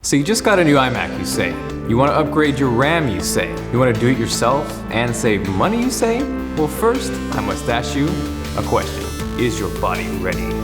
So you just got a new iMac, you say. You want to upgrade your RAM, you say. You want to do it yourself and save money, you say? Well, first, I must ask you a question. Is your body ready?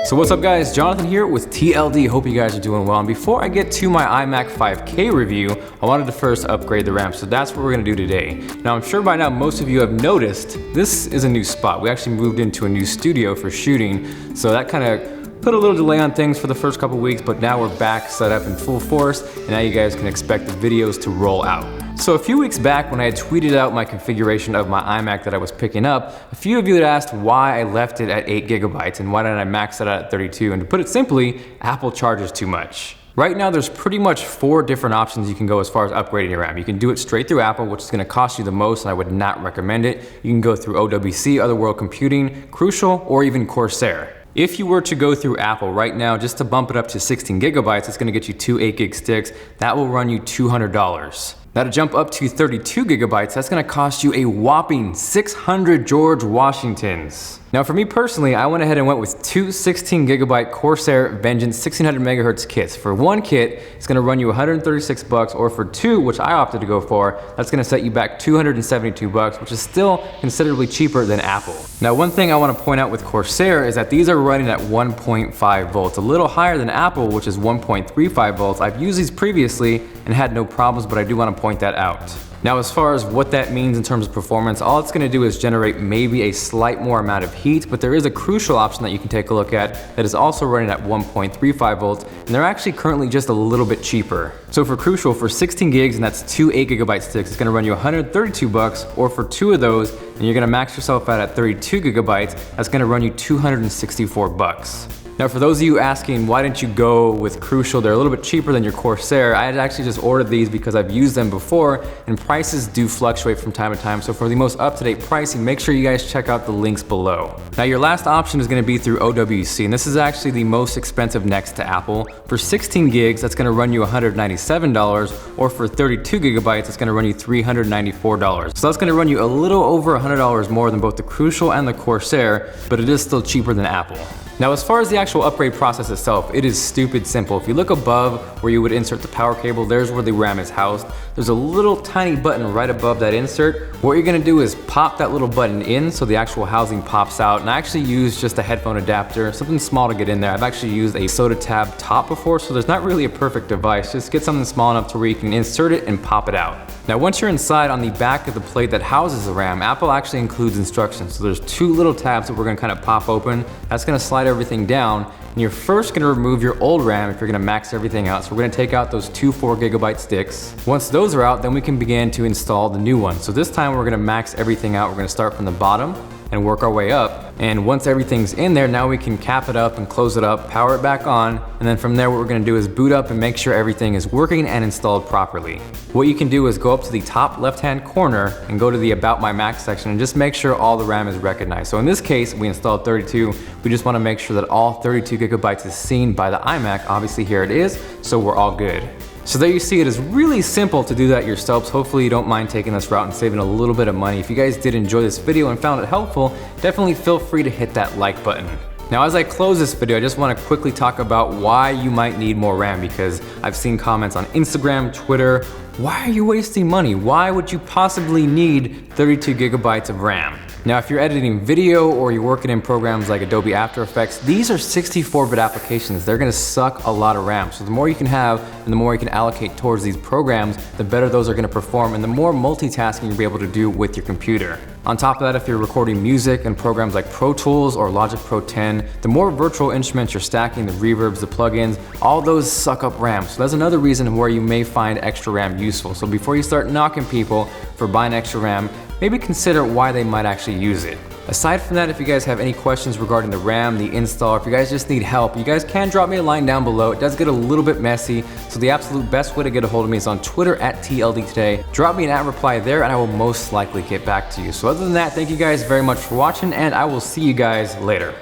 So what's up guys, Jonathan here with TLD, hope you guys are doing well. And before I get to my iMac 5K review, I wanted to first upgrade the RAM, so that's what we're gonna do today. Now I'm sure by now most of you have noticed, this is a new spot. We actually moved into a new studio for shooting, so that kind of put a little delay on things for the first couple weeks, but now we're back set up in full force, and now you guys can expect the videos to roll out. So a few weeks back when I had tweeted out my configuration of my iMac that I was picking up, a few of you had asked why I left it at 8 gigabytes and why didn't I max it out at 32, and to put it simply, Apple charges too much. Right now there's pretty much 4 different options you can go as far as upgrading your RAM. You can do it straight through Apple, which is gonna cost you the most, and I would not recommend it. You can go through OWC, Other World Computing, Crucial, or even Corsair. If you were to go through Apple right now, just to bump it up to 16 gigabytes, it's gonna get you 2 8 gig sticks. That will run you $200. Now to jump up to 32 gigabytes, that's gonna cost you a whopping 600 George Washingtons. Now for me personally, I went ahead and went with 2 16 gigabyte Corsair Vengeance 1600 megahertz kits. For one kit, it's gonna run you 136 bucks, or for 2, which I opted to go for, that's gonna set you back 272 bucks, which is still considerably cheaper than Apple. Now one thing I wanna point out with Corsair is that these are running at 1.5 volts, a little higher than Apple, which is 1.35 volts. I've used these previously and had no problems, but I do wanna point that out. Now as far as what that means in terms of performance, all it's gonna do is generate maybe a slight more amount of heat, but there is a Crucial option that you can take a look at that is also running at 1.35 volts, and they're actually currently just a little bit cheaper. So for Crucial, for 16 gigs, and that's 2 8 gigabyte sticks, it's gonna run you 132 bucks, or for 2 of those, and you're gonna max yourself out at 32 gigabytes, that's gonna run you 264 bucks. Now for those of you asking why didn't you go with Crucial, they're a little bit cheaper than your Corsair. I had actually just ordered these because I've used them before, and prices do fluctuate from time to time, so for the most up-to-date pricing, make sure you guys check out the links below. Now your last option is gonna be through OWC, and this is actually the most expensive next to Apple. For 16 gigs, that's gonna run you $197, or for 32 gigabytes, it's gonna run you $394. So that's gonna run you a little over $100 more than both the Crucial and the Corsair, but it is still cheaper than Apple. Now as far as the actual upgrade process itself, it is stupid simple. If you look above where you would insert the power cable, there's where the RAM is housed. There's a little tiny button right above that insert. What you're gonna do is pop that little button in so the actual housing pops out, and I actually used just a headphone adapter, something small to get in there. I've actually used a Soda Tab top before, so there's not really a perfect device. Just get something small enough to where you can insert it and pop it out. Now once you're inside, on the back of the plate that houses the RAM, Apple actually includes instructions. So there's 2 little tabs that we're gonna kind of pop open. That's gonna slide everything down, and you're first gonna remove your old RAM if you're gonna max everything out. So we're gonna take out those 2 4 gigabyte sticks. Once those are out, then we can begin to install the new one. So this time we're gonna max everything out. We're gonna start from the bottom and work our way up. And once everything's in there, now we can cap it up and close it up, power it back on, and then from there what we're gonna do is boot up and make sure everything is working and installed properly. What you can do is go up to the top left-hand corner and go to the About My Mac section and just make sure all the RAM is recognized. So in this case, we installed 32. We just wanna make sure that all 32 gigabytes is seen by the iMac. Obviously here it is, so we're all good. So there you see, it is really simple to do that yourselves. Hopefully you don't mind taking this route and saving a little bit of money. If you guys did enjoy this video and found it helpful, definitely feel free to hit that like button. Now as I close this video, I just want to quickly talk about why you might need more RAM, because I've seen comments on Instagram, Twitter. Why are you wasting money? Why would you possibly need 32 gigabytes of RAM? Now if you're editing video or you're working in programs like Adobe After Effects, these are 64-bit applications. They're gonna suck a lot of RAM. So the more you can have and the more you can allocate towards these programs, the better those are gonna perform and the more multitasking you'll be able to do with your computer. On top of that, if you're recording music in programs like Pro Tools or Logic Pro 10, the more virtual instruments you're stacking, the reverbs, the plugins, all those suck up RAM. So that's another reason where you may find extra RAM useful. So before you start knocking people for buying extra RAM, maybe consider why they might actually use it. Aside from that, if you guys have any questions regarding the RAM, the install, if you guys just need help, you guys can drop me a line down below. It does get a little bit messy, so the absolute best way to get a hold of me is on Twitter at TLD Today. Drop me an @reply there and I will most likely get back to you. So other than that, thank you guys very much for watching, and I will see you guys later.